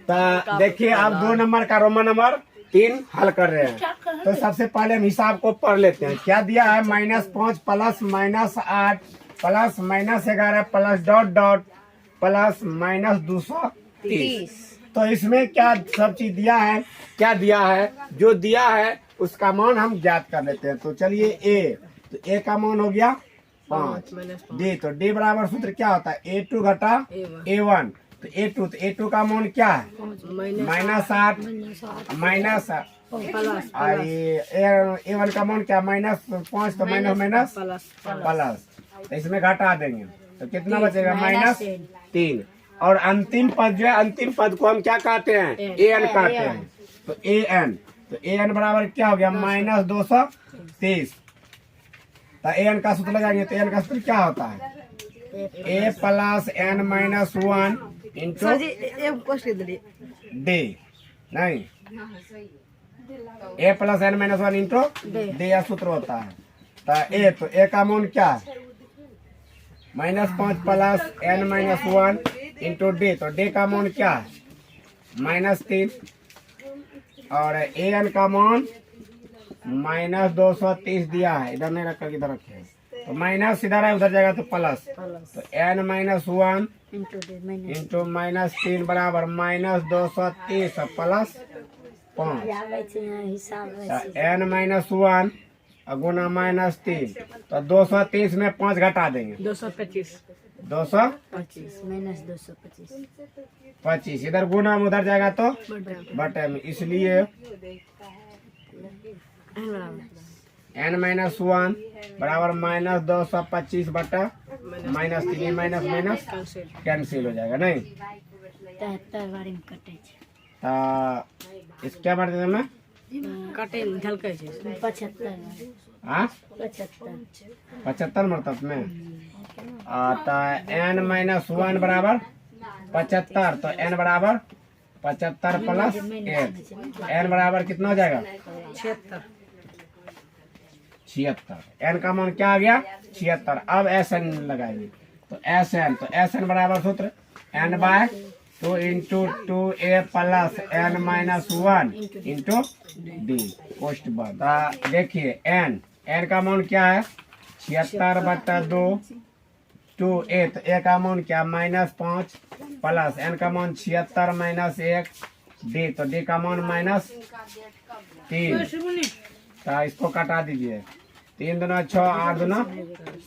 तो देखिए आप 2 नंबर का रोमन नंबर 3 हल कर रहे हैं। तो सबसे पहले हम हिसाब को पढ़ लेते हैं। क्या दिया है? -5 plus -8 plus -11 plus dot dot plus -230। तो इसमें क्या सब चीज दिया है? क्या दिया है? जो दिया है उसका मान हम ज्ञात कर लेते हैं। तो चलिए ए, तो ए का मान हो गया 5। डी, तो डी बराबर सूत्र क्या होता है? A2 घटा A1। तो A2 का मान क्या है? -8 माइनस A1 का मान क्या? -5, तो माइनस प्लस, तो इसमें घटा देंगे तो कितना बचेगा? -3। और अंतिम पद जो है, अंतिम पद को हम क्या कहते हैं? an कहते हैं। तो an बराबर क्या हो गया? -230। तो an का सूत्र लगाएंगे तो an का सूत्र क्या होता है? a plus n minus 1 into D, नहीं a plus n minus 1 into D यह सूत्र होता है। तो a का मान क्या है? -5 plus n minus 1 into D, तो डी का मान क्या है? -3। और an का मान -230 दिया है, इधर नहीं रखा, इधर रखे। तो माइनस इधर है, उधर जाएगा तो प्लस। तो n माइनस 1 इंटू -3 बराबर -230 प्लस 5। n माइनस 1 गुना -3, तो 230 में 5 घटा देंगे 225 -225 इधर गुना में उधर जाएगा तो बटे में, इसलिए n माइनस 1 बराबर -225 बटा -3, माइनस माइनस कैंसिल हो जाएगा, नहीं? इस क्या बढ़ में 75 मतलब में। तो n माइनस 1 बराबर 75, तो n बराबर 75 प्लस 1, n बराबर कितना हो जाएगा? 76। n का मान क्या आ गया? 76। अब Sn लगाएंगे तो Sn बराबर सूत्र n/2 into 2a plus n minus 1 into D post बर। देखिए n का मान क्या है? 76 बटा 2 2a, तो a का मान क्या? -5 प्लस n का मान 76 माइनस 1 डी, तो डी का मान -3। तो इसको कटा दीजिए। 3 दूना 6, 8 दूना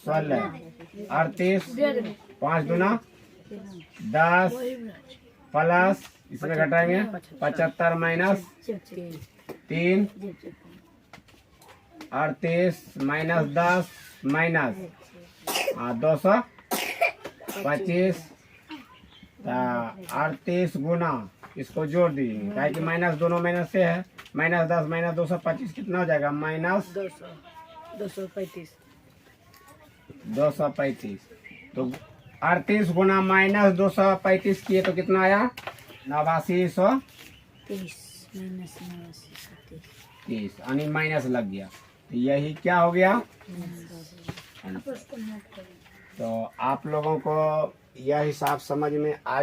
16, 38, 5 दूना 10 प्लस इसमें घटाएंगे 75 माइनस 3, 38 माइनस 10 माइनस 225, 38 गुना इसको जोड़ दीजिए, क्या कि माइनस दोनों माइनस से है। -10 माइनस 225 कितना हो जाएगा? -235। तो 38 गुना -235 किए तो कितना आया? 8930 यानी माइनस लग गया। तो यही क्या हो गया? तो आप लोगों को यह हिसाब समझ में आ